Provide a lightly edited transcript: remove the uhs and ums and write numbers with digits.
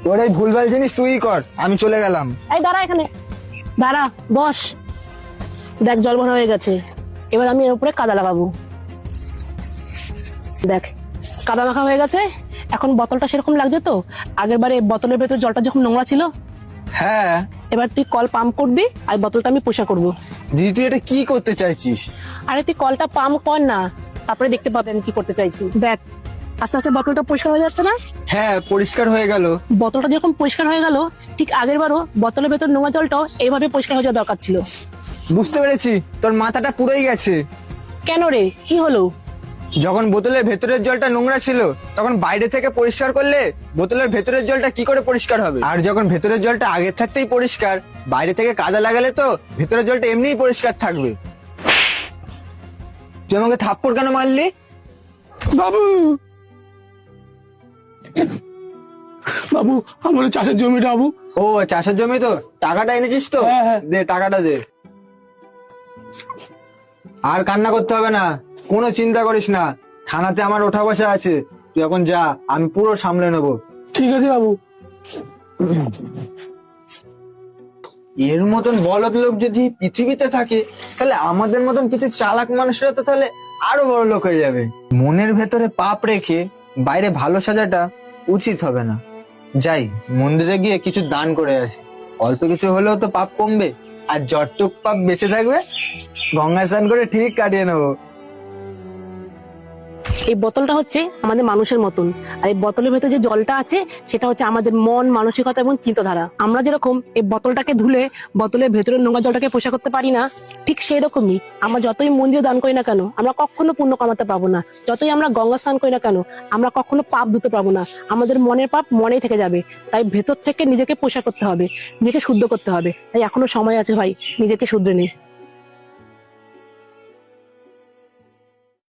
ওর এই ভুলভাল জিনিস তুই কর, আমি চলে গেলাম। এই দাঁড়া, এখানে দাঁড়া, বস। দেখ জল ভরা হয়ে গেছে, এবার আমি এর উপরে কাদা লাগাবো। দেখ কাদা মাখা হয়ে গেছে। এখন বোতলটা সেরকম লাগছে তো? আগের বারে বোতলের ভেতর জলটা যখন নোংরা ছিল। হ্যাঁ এবার তুই কল পাম্প করবি আর বোতলটা আমি পরিষ্কার করবো। দিদি, তুই এটা কি করতে চাইছিস? আরে তুই কলটা পাম্প কর না, তারপরে দেখতে পাবে আমি কি করতে চাইছি। দেখ আস্তে আস্তে বোতলটা পরিষ্কার হয়ে যাচ্ছে না? হ্যাঁ, পরিষ্কার হয়ে গেল। বোতলটা যেরকম পরিষ্কার হয়ে গেল, ঠিক আগের বারও বোতলের ভেতর নোংরা জলটাও এইভাবে পরিষ্কার হয়ে যাওয়া দরকার ছিল। বুঝতে পেরেছি, তোর মাথাটা পুরোই গেছে। কেন রে, কি হলো? যখন বোতলের ভেতরের জলটা নোংরা ছিল, তখন বাইরে থেকে পরিষ্কার করলে বোতলের ভেতরের জলটা কি করে পরিষ্কার হবে? আর যখন ভেতরের জলটা আগে থাকতেই পরিষ্কার, বাইরে থেকে কাদা লাগালে তো ভেতরের জলটা এমনিই পরিষ্কার থাকবে। তুই আমাকে থাপ্পড় কেন মারলি? বাবু, বাবু আমার চাষের জমিটা বাবু। ও, চাষের জমি তো, টাকাটা এনেছিস তো? হ্যাঁ, হ্যাঁ। দে টাকাটা দে। আর কান্না করতে হবে না, কোনো চিন্তা করিস না। থানাতে আমার ওঠা বসা আছে, তুই এখন যা, আমি পুরো সামলে নেবো। ঠিক আছে বাবু। এর মতন বলদ লোক যদি পৃথিবীতে থাকে, তাহলে আমাদের মতন কিছু চালাক মানুষরা তো তাহলে আরো বড় লোক হয়ে যাবে। মনের ভেতরে পাপ রেখে বাইরে ভালো সাজাটা উচিত হবে না। যাই মন্দিরে গিয়ে কিছু দান করে আসি, অল্প কিছু হলেও তো পাপ কমবে, আর যতটুক পাপ বেঁচে থাকবে গঙ্গা স্নান করে ঠিক কাটিয়ে নেবো। এই বোতলটা হচ্ছে আমাদের মানুষের মতন, আর এই বোতলের ভেতর যে জলটা আছে সেটা হচ্ছে আমাদের মন, মানসিকতা এবং চিন্তাধারা। আমরা যেরকম এই বোতলটাকে ধুলে বোতলের ভেতরের নোংরা জলটাকে পরিষ্কার করতে পারি না, ঠিক সেরকমই আমরা যতই মন্দিরে দান করি না কেন, আমরা কখনো পুণ্য কামাতে পাবো না। যতই আমরা গঙ্গা স্নান করি না কেন, আমরা কখনো পাপ ধুতে পাবো না। আমাদের মনের পাপ মনেই থেকে যাবে। তাই ভেতর থেকে নিজেকে পরিষ্কার করতে হবে, নিজেকে শুদ্ধ করতে হবে। তাই এখনো সময় আছে ভাই, নিজেকে শুধরে নে।